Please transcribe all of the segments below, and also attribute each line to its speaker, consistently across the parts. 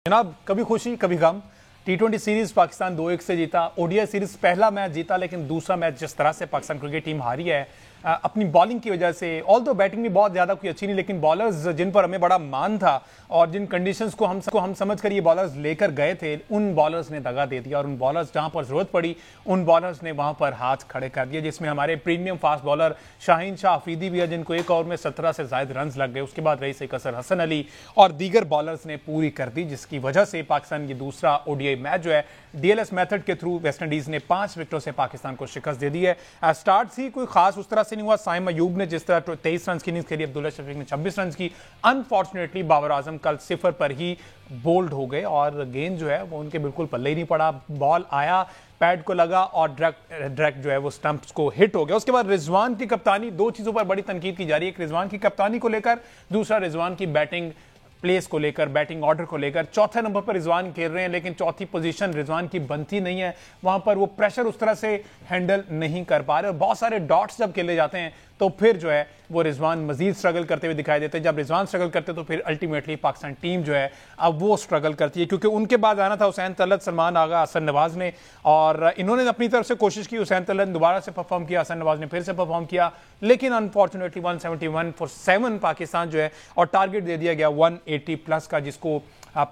Speaker 1: जनाब कभी खुशी कभी गम। टी20 सीरीज पाकिस्तान 2-1 से जीता। ओडीआई सीरीज पहला मैच जीता, लेकिन दूसरा मैच जिस तरह से पाकिस्तान क्रिकेट टीम हारी है अपनी बॉलिंग की वजह से, ऑल तो बैटिंग भी बहुत ज्यादा कोई अच्छी नहीं, लेकिन बॉलर्स जिन पर हमें बड़ा मान था और जिन कंडीशंस को हम समझ कर ये बॉलर्स लेकर गए थे, उन बॉलर्स ने दगा दे दिया और उन बॉलर्स जहां पर जरूरत पड़ी उन बॉलर्स ने वहां पर हाथ खड़े कर दिए, जिसमें हमारे premium fast bowler Shaheen Shah Afridi भी है, जिनको एक ओवर में 17 से ज्यादा रन लग गए। उसके बाद रईस कसर, हसन अली और दीगर बॉलर्स ने पूरी कर दी, जिसकी वजह से पाकिस्तान ये दूसरा ओडीआई मैच जो है डीएलएस मेथड के थ्रू वेस्ट इंडीज ने 5 विकेटों से पाकिस्तान को शिकस्त दे दी है। स्टार्ट ही कोई खास उस तरह से नहीं हुआ। साइम अयूब ने जिस तरह 23 रन की इनिंग्स खेली, अब्दुल्ला शफीक ने 26 रन की। अनफॉर्चुनेटली बाबर आजम कल 0 पर ही बोल्ड हो गए और गेंद जो है वो उनके बिल्कुल पल्ले ही नहीं पड़ा। बॉल आया, पैड को लगा और डायरेक्ट जो है वो स्टंप्स को हिट हो गया। उसके बाद रिजवान की कप्तानी, दो चीजों पर बड़ी तनकीद की जा रही है, एक रिजवान की कप्तानी को लेकर, दूसरा रिजवान की बैटिंग प्लेस को लेकर, बैटिंग ऑर्डर को लेकर। चौथे नंबर पर रिजवान खेल रहे हैं, लेकिन चौथी पोजीशन रिजवान की बनती नहीं है, वहां पर वो प्रेशर उस तरह से हैंडल नहीं कर पा रहे और बहुत सारे डॉट्स जब खेले जाते हैं तो फिर जो है वो रिजवान मजीद स्ट्रगल करते हुए दिखाई देते हैं। जब रिजवान स्ट्रगल करते तो फिर अल्टीमेटली पाकिस्तान टीम जो है अब वो स्ट्रगल करती है, क्योंकि उनके बाद आना था हुसैन तलत, सलमान आगा, हसन नवाज ने, और इन्होंने अपनी तरफ से कोशिश की। हुसैन तलत ने दोबारा से परफॉर्म किया, हसन नवाज ने फिर से परफॉर्म किया, लेकिन अनफॉर्चुनेटली 171 फॉर 7 पाकिस्तान जो है और टारगेट दे दिया गया 180 प्लस का, जिसको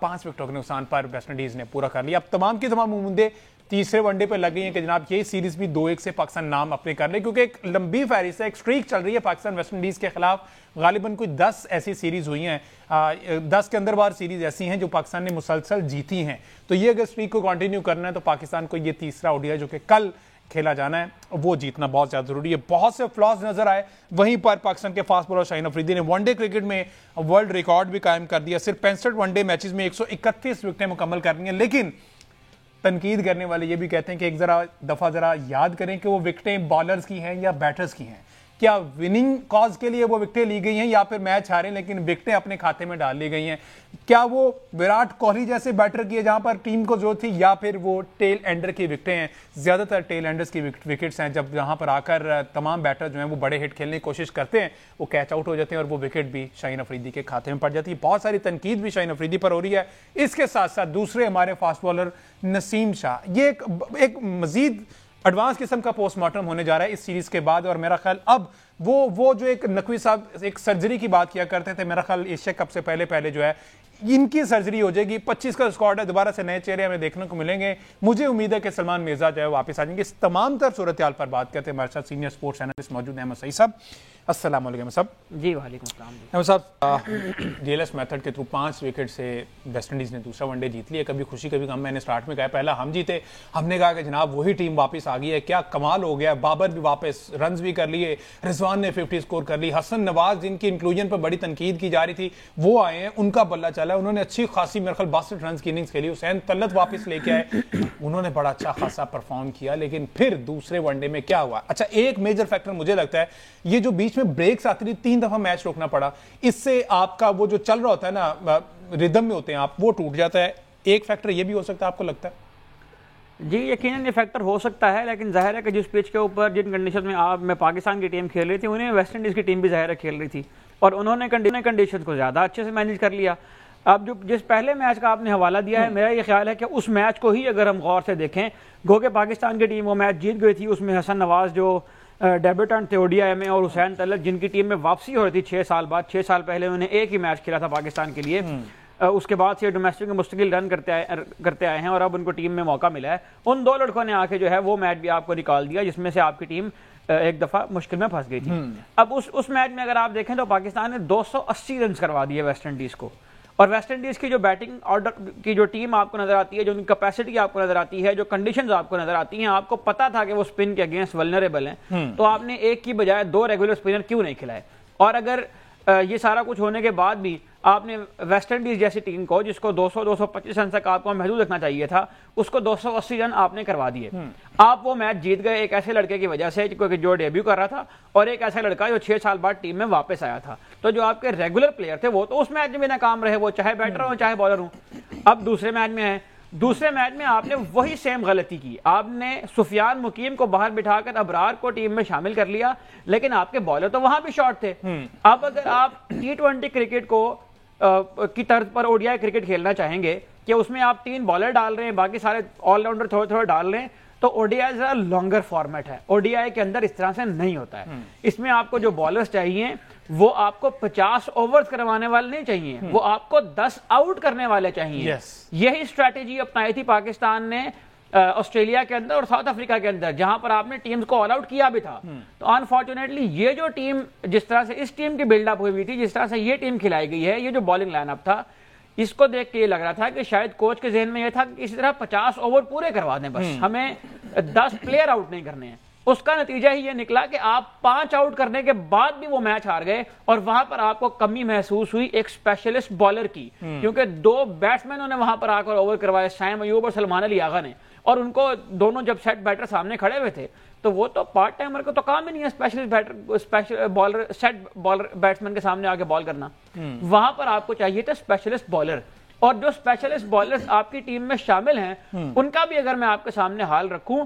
Speaker 1: 5 विकेटों के नुकसान पर वेस्ट इंडीज ने पूरा कर लिया। अब तमाम की तमाम उम्मीदें तीसरे वनडे पर लग गई हैं कि जनाब ये सीरीज भी 2-1 से पाकिस्तान नाम अपने कर ले, क्योंकि एक लंबी फहरिस्त है, एक स्ट्रीक चल रही है पाकिस्तान वेस्ट इंडीज के खिलाफ। गालिबन कोई 10 ऐसी सीरीज हुई हैं, 10 के अंदर बार सीरीज ऐसी हैं जो पाकिस्तान ने मुसलसल जीती हैं। तो ये अगर स्ट्रीक को कंटिन्यू करना है तो पाकिस्तान को ये तीसरा ओडीआई जो कि कल खेला जाना है वो जीतना बहुत ज्यादा जरूरी है। बहुत से फ्लॉज नजर आए, वहीं पर पाकिस्तान के फास्ट बॉलर शाहीन अफरीदी ने वनडे क्रिकेट में वर्ल्ड रिकॉर्ड भी कायम कर दिया। सिर्फ 65 वनडे मैचेस में 131 विकेटें मुकम्मल करनी है, लेकिन तनकीद करने वाले ये भी कहते हैं कि एक दफा जरा याद करें कि वो विकेटें बॉलर्स की हैं या बैटर्स की हैं। क्या विनिंग कॉज के लिए वो विकेटें ली गई हैं या फिर मैच हारे लेकिन विकेटें अपने खाते में डाल ली गई हैं? क्या वो विराट कोहली जैसे बैटर की है जहां पर टीम को जरूरत थी, या फिर वो टेल एंडर की विकेटें हैं? ज्यादातर टेल एंडर्स की विकेट्स हैं, जब जहां पर आकर तमाम बैटर जो हैं वो बड़े हिट खेलने की कोशिश करते हैं, वो कैच आउट हो जाते हैं और वो विकेट भी शाहीन अफरीदी के खाते में पड़ जाती है। बहुत सारी तनकीद भी शाहीन अफरीदी पर हो रही है। इसके साथ साथ दूसरे हमारे फास्ट बॉलर नसीम शाह, ये एक मजीद एडवांस किस्म का पोस्टमार्टम होने जा रहा है इस सीरीज के बाद, और मेरा ख्याल अब वो जो एक नकवी साहब एक सर्जरी की बात किया करते थे, मेरा ख्याल एशिया कप से पहले जो है इनकी सर्जरी हो जाएगी। 25 का स्क्वाड है, दोबारा से नए चेहरे हमें देखने को मिलेंगे। मुझे उम्मीद है कि सलमान मिर्जा जो है वापस आ जाएंगे। इस तमाम तर सूरत हाल पर बात करते हैं हमारे साथ सीनियर स्पोर्ट्स एनालिस्ट मौजूद हैं, अहमद सईद साहब। अस्सलाम वालेकुम साहब।
Speaker 2: जी वालेकुम अस्सलाम।
Speaker 1: अहमद साहब, डीएलएस मेथड के थ्रू 5 विकेट से वेस्ट इंडीज ने दूसरा वनडे जीत लिया। कभी खुशी कभी गम। मैंने स्टार्ट में कहा, पहला हम जीते, हमने कहा कि जनाब वही टीम वापस आ गई है, क्या कमाल हो गया। बाबर भी वापस, रन्स भी कर लिए, रिजवान ने 50 स्कोर कर ली, हसन नवाज जिनकी इंक्लूजन पर बड़ी तनकीद की जा रही थी वो आए हैं, उनका बल्ला चला, उन्होंने अच्छी खासी मेरे ख्याल 62 रन की इनिंग्स खेली। हुसैन तलत वापस लेके आए, उन्होंने बड़ा अच्छा खासा परफॉर्म किया, लेकिन फिर दूसरे वनडे में क्या हुआ? अच्छा, एक मेजर फैक्टर मुझे लगता है ये जो बीच में ब्रेक्स आती थी, 3 दफा मैच रोकना पड़ा, इससे आपका वो जो चल रहा होता है ना, रिदम में होते हैं आप, वो टूट जाता है। एक फैक्टर ये भी हो सकता है, आपको लगता है?
Speaker 2: जी यकीनन ये फैक्टर हो सकता है, लेकिन जाहिर है कि जिस पिच के ऊपर जिन कंडीशन में पाकिस्तान की टीम खेल रही थी, उन्हें वेस्ट इंडीज़ की टीम भी जाहिर है खेल रही थी और उन्होंने कंडीशन को ज़्यादा अच्छे से मैनेज कर लिया। अब जो जिस पहले मैच का आपने हवाला दिया है, मेरा ये ख्याल है कि उस मैच को ही अगर हम गौर से देखें, गो के पाकिस्तान की टीम वो मैच जीत गई थी। उसमें हसन नवाज जो डेब्यूटेंट थे ओडीआई में, और हुसैन तलत जिनकी टीम में वापसी हो रही थी 6 साल बाद। 6 साल पहले उन्होंने एक ही मैच खेला था पाकिस्तान के लिए, उसके बाद से डोमेस्टिक में मुस्तकिल रन करते आए हैं और अब उनको टीम में मौका मिला है। उन 2 लड़कों ने आके जो है वो मैच भी आपको निकाल दिया जिसमें से आपकी टीम एक दफा मुश्किल में फंस गई थी। अब उस मैच में अगर आप देखें तो पाकिस्तान ने 280 रन करवा दिए वेस्ट इंडीज को, और वेस्ट इंडीज की जो बैटिंग ऑर्डर की जो टीम आपको नजर आती है, जो उनकी कैपेसिटी आपको नजर आती है, जो कंडीशंस आपको नजर आती हैं, आपको पता था कि वो स्पिन के अगेंस्ट वल्नरेबल हैं, तो आपने एक की बजाय 2 रेगुलर स्पिनर क्यों नहीं खिलाए? और अगर ये सारा कुछ होने के बाद भी आपने वेस्ट इंडीज जैसी टीम को, जिसको 200-225 रन तक आपको महदूद रखना चाहिए था, उसको 280 रन आपने करवा दिए। आप वो मैच जीत गए एक ऐसे लड़के की वजह से जो डेब्यू कर रहा था, और एक ऐसा लड़का जो 6 साल बाद टीम में वापस आया था। तो जो आपके रेगुलर प्लेयर थे वो तो उस मैच में भी नाकाम रहे, वो चाहे बैटर हो चाहे बॉलर हो। अब दूसरे मैच में है, दूसरे मैच में आपने वही सेम गलती की, आपने सुफियान मुकीम को बाहर बिठाकर अबरार को टीम में शामिल कर लिया, लेकिन आपके बॉलर तो वहां भी शॉर्ट थे। अब अगर आप T20 क्रिकेट को की तर्ज पर ओडीआई क्रिकेट खेलना चाहेंगे کہ اس میں آپ 3 بالر ڈال رہے ہیں, باقی سارے آل راؤنڈر تھوڑے تھوڑے ڈال رہے ہیں, تو او ڈی آئی ذرا لانگر فارمیٹ ہے. او ڈی آئی کے اندر اس طرح سے نہیں ہوتا ہے. اس میں آپ کو جو بالرز چاہیے وہ آپ کو 50 اوورز کروانے والے نہیں چاہیے, وہ آپ کو 10 آؤٹ کرنے والے چاہیے. یہی اسٹریٹجی اپنائی تھی پاکستان نے آسٹریلیا کے اندر اور ساؤتھ افریقہ کے اندر, جہاں پر آپ نے ٹیمز کو آل آؤٹ کیا بھی تھا. تو انفارچونیٹلی یہ جو ٹیم جس طرح سے اس ٹیم کی بلڈ اپ ہوئی تھی, جس طرح سے یہ ٹیم کھلائی گئی ہے, یہ جو بالنگ لائن اپ تھا, اس کو دیکھ کے یہ لگ رہا تھا کہ شاید کوچ کے ذہن میں یہ تھا کہ اسی طرح 50 اوور پورے کروا دیں, بس ہمیں 10 پلیئر آؤٹ نہیں کرنے ہیں. اس کا نتیجہ ہی یہ نکلا کہ آپ 5 آؤٹ کرنے کے بعد بھی وہ میچ ہار گئے, اور وہاں پر آپ کو کمی محسوس ہوئی ایک اسپیشلسٹ بالر کی, کیونکہ 2 بیٹسمینوں نے وہاں پر آ کر اوور کروائے, شاہم ایوب اور سلمان علی آغا نے, اور ان کو دونوں جب سیٹ بیٹر سامنے کھڑے ہوئے تھے تو وہ تو پارٹ ٹائمر کو تو کام ہی نہیں ہے specialist bowler set bowler batsman کے سامنے آ کے بال کرنا. وہاں پر آپ کو چاہیے تھا اسپیشلسٹ بالر, اور جو اسپیشلسٹ بالرز آپ کی ٹیم میں شامل ہیں ان کا بھی اگر میں آپ کے سامنے حال رکھوں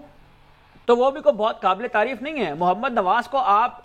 Speaker 2: تو وہ بھی کوئی بہت قابل تعریف نہیں ہے. محمد نواز کو آپ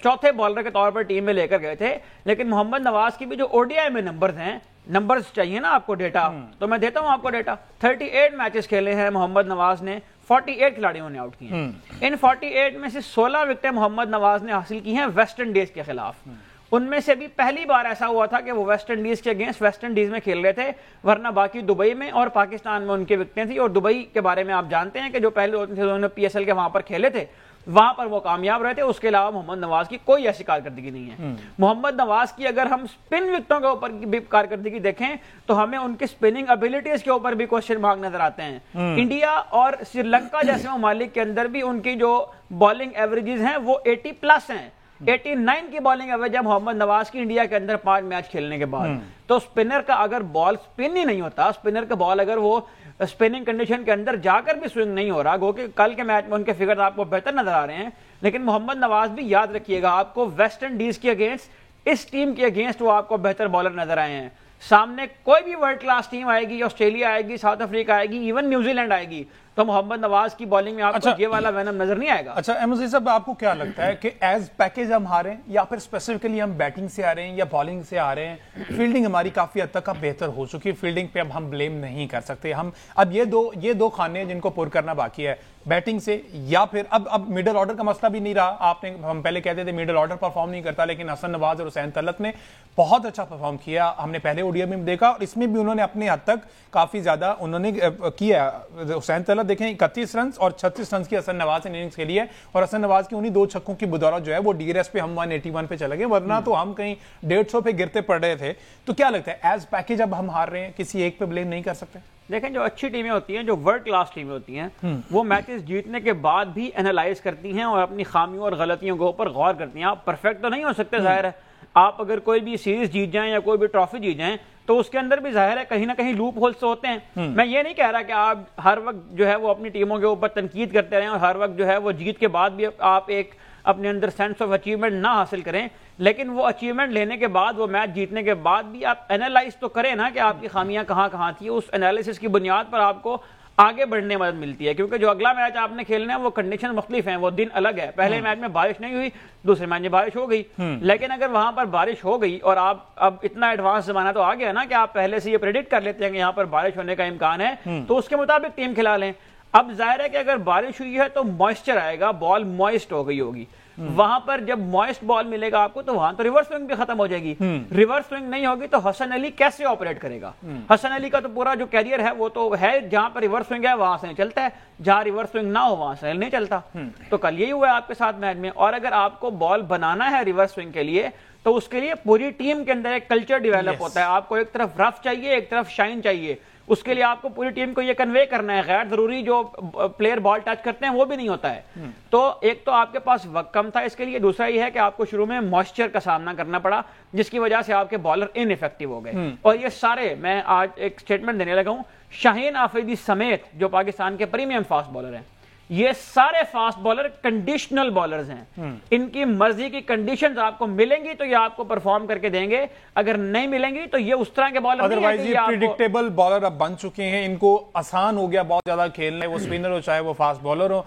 Speaker 2: چوتھے بالر کے طور پر ٹیم میں لے کر گئے تھے, لیکن محمد نواز کی بھی جو او ڈی آئی میں نمبرز ہیں, نمبرز چاہیے نا آپ کو, ڈیٹا, تو میں دیتا ہوں آپ کو ڈیٹا. 38 میچز کھیلے ہیں محمد نواز نے, 48 کھلاڑیوں نے آؤٹ کیے ہیں. ان 48 میں سے 16 وکٹیں محمد نواز نے حاصل کی ہیں ویسٹ انڈیز کے خلاف. ان میں سے بھی پہلی بار ایسا ہوا تھا کہ وہ ویسٹ انڈیز کے اگینسٹ ویسٹ انڈیز میں کھیل رہے تھے, ورنہ باقی دبئی میں اور پاکستان میں ان کی وکٹیں تھیں. اور دبئی کے بارے میں آپ جانتے ہیں کہ جو پہلے انہوں نے پی ایس ایل کے وہاں پر کھیلے تھے وہاں پر وہ کامیاب رہے تھے. اس کے علاوہ محمد نواز کی کوئی ایسی کارکردگی نہیں ہے. محمد نواز کی اگر ہم سپن وکٹوں کے اوپر بھی کارکردگی دیکھیں تو ہمیں ان کی سپننگ ابیلٹیز کے اوپر بھی کوشچن مارک نظر آتے ہیں. انڈیا اور سری لنکا جیسے ممالک کے اندر بھی ان کی جو بالنگ ایوریجز ہیں وہ 80 پلس ہیں. 89 کی بالنگ ایوریج ہے محمد نواز کی انڈیا کے اندر 5 میچ کھیلنے کے بعد. تو سپنر کا اگر بال سپن ہی نہیں ہوتا, سپنر کا بال اگر وہ سپننگ کنڈیشن کے اندر جا کر بھی سوئنگ نہیں ہو رہا, گو کہ کل کے میچ میں ان کے فگر آپ کو بہتر نظر آ رہے ہیں, لیکن محمد نواز بھی یاد رکھیے گا آپ کو ویسٹ انڈیز کے اگینسٹ, اس ٹیم کے اگینسٹ وہ آپ کو بہتر بالر نظر آئے ہیں. سامنے کوئی بھی ورلڈ کلاس ٹیم آئے گی, آسٹریلیا آئے گی, ساؤتھ افریقہ آئے گی, ایون نیوزی لینڈ آئے گی, تو محمد نواز کی بالنگ میں آپ کو یہ والا وینم نظر نہیں آئے گا.
Speaker 1: اچھا احمد عزیز صاحب, آپ کو کیا لگتا ہے کہ ایز پیکیج ہم ہارے ہیں یا پھر اسپیسیفکلی ہم بیٹنگ سے آ رہے ہیں یا بالنگ سے آ رہے ہیں؟ فیلڈنگ ہماری کافی حد تک اب بہتر ہو چکی ہے, فیلڈنگ پہ اب ہم بلیم نہیں کر سکتے. ہم اب یہ دو کھانے جن کو پر کرنا باقی ہے, بیٹنگ سے یا پھر اب مڈل آرڈر کا مسئلہ بھی نہیں رہا. آپ نے, ہم پہلے کہتے تھے مڈل آرڈر پرفارم نہیں کرتا, لیکن حسن نواز اور حسین طلعت نے بہت اچھا پرفارم کیا. ہم نے پہلے او ڈی آئی میں دیکھا اور اس میں بھی انہوں نے اپنے حد تک کافی زیادہ انہوں نے کیا. حسین طلعت دیکھیں 31 رنز اور 36 رنز کی حسن نواز نے اننگز کھیلی ہے, اور حسن نواز کی انہی 2 چھکوں کی بدولت جو ہے وہ ڈی آر ایس پہ ہم 181 پہ چلے گئے, ورنہ تو ہم کہیں 150 پہ گرتے پڑ رہے تھے. تو کیا لگتا ہے ایز پیکیج اب ہم ہار رہے ہیں, کسی ایک پہ بلیم نہیں کر سکتے؟
Speaker 2: دیکھیں, جو اچھی ٹیمیں ہوتی ہیں, جو ورلڈ کلاس ٹیمیں ہوتی ہیں, وہ میچز جیتنے کے بعد بھی انالائز کرتی ہیں اور اپنی خامیوں اور غلطیوں کے اوپر غور کرتی ہیں. آپ پرفیکٹ تو نہیں ہو سکتے, ظاہر ہے. آپ اگر کوئی بھی سیریز جیت جائیں یا کوئی بھی ٹرافی جیت جائیں تو اس کے اندر بھی ظاہر ہے کہیں نہ کہیں لوپ ہولز ہوتے ہیں. میں یہ نہیں کہہ رہا کہ آپ ہر وقت جو ہے وہ اپنی ٹیموں کے اوپر تنقید کرتے رہیں اور ہر وقت جو ہے وہ جیت کے بعد بھی آپ ایک اپنے اندر سینس آف اچیومنٹ نہ حاصل کریں, لیکن وہ اچیومنٹ لینے کے بعد, وہ میچ جیتنے کے بعد بھی آپ انالائز تو کریں نا کہ آپ کی خامیاں کہاں کہاں تھیں. اس انالیسس کی بنیاد پر آپ کو آگے بڑھنے میں مدد ملتی ہے, کیونکہ جو اگلا میچ آپ نے کھیلنا ہے وہ کنڈیشن مختلف ہیں, وہ دن الگ ہے. پہلے میچ میں بارش نہیں ہوئی, دوسرے میچ میں بارش ہو گئی, لیکن اگر وہاں پر بارش ہو گئی اور آپ اب اتنا ایڈوانس زمانہ تو آ گیا نا کہ آپ پہلے سے یہ پریڈکٹ کر لیتے ہیں کہ یہاں پر بارش ہونے کا امکان ہے, تو اس کے مطابق ٹیم کھلا لیں. اب ظاہر ہے کہ اگر بارش ہوئی ہے تو موئسچر آئے گا, بال موئسٹ ہو گئی ہوگی. وہاں پر جب موئسٹ بال ملے گا آپ کو تو وہاں تو ریورس سوئنگ بھی ختم ہو جائے گی. ریورس سوئنگ نہیں ہوگی تو حسن علی کیسے آپریٹ کرے گا؟ حسن علی کا تو پورا جو کیریئر ہے وہ تو ہے جہاں پر ریورس سوئنگ ہے وہاں سے چلتا ہے, جہاں ریورس سوئنگ نہ ہو وہاں سے نہیں چلتا. تو کل یہی ہوا ہے آپ کے ساتھ میچ میں. اور اگر آپ کو بال بنانا ہے ریورس سوئنگ کے لیے تو اس کے لیے پوری ٹیم کے اندر ایک کلچر ڈیولپ ہوتا ہے. آپ کو ایک طرف رف چاہیے, ایک طرف شائن چاہیے. اس کے لیے آپ کو پوری ٹیم کو یہ کنوے کرنا ہے, غیر ضروری جو پلیئر بال ٹچ کرتے ہیں وہ بھی نہیں ہوتا ہے. تو ایک تو آپ کے پاس وقت کم تھا اس کے لیے, دوسرا یہ ہے کہ آپ کو شروع میں موئسچر کا سامنا کرنا پڑا جس کی وجہ سے آپ کے بالر ان افیکٹو ہو گئے. اور یہ سارے, میں آج ایک سٹیٹمنٹ دینے لگا ہوں, شاہین آفریدی سمیت جو پاکستان کے پریمیم فاسٹ بالر ہیں, یہ سارے فاسٹ بالر کنڈیشنل بالرز ہیں. ان کی مرضی کی کنڈیشنز آپ کو ملیں گی تو یہ آپ کو پرفارم کر کے دیں گے, اگر نہیں ملیں گی تو یہ اس طرح کے بالر نہیں ہیں.
Speaker 1: ادروائز یہ پریڈکٹیبل بالر اب بن چکے ہیں, ان کو آسان ہو گیا بہت زیادہ کھیلنا ہے, وہ سپنر ہو چاہے وہ فاسٹ بالر ہو.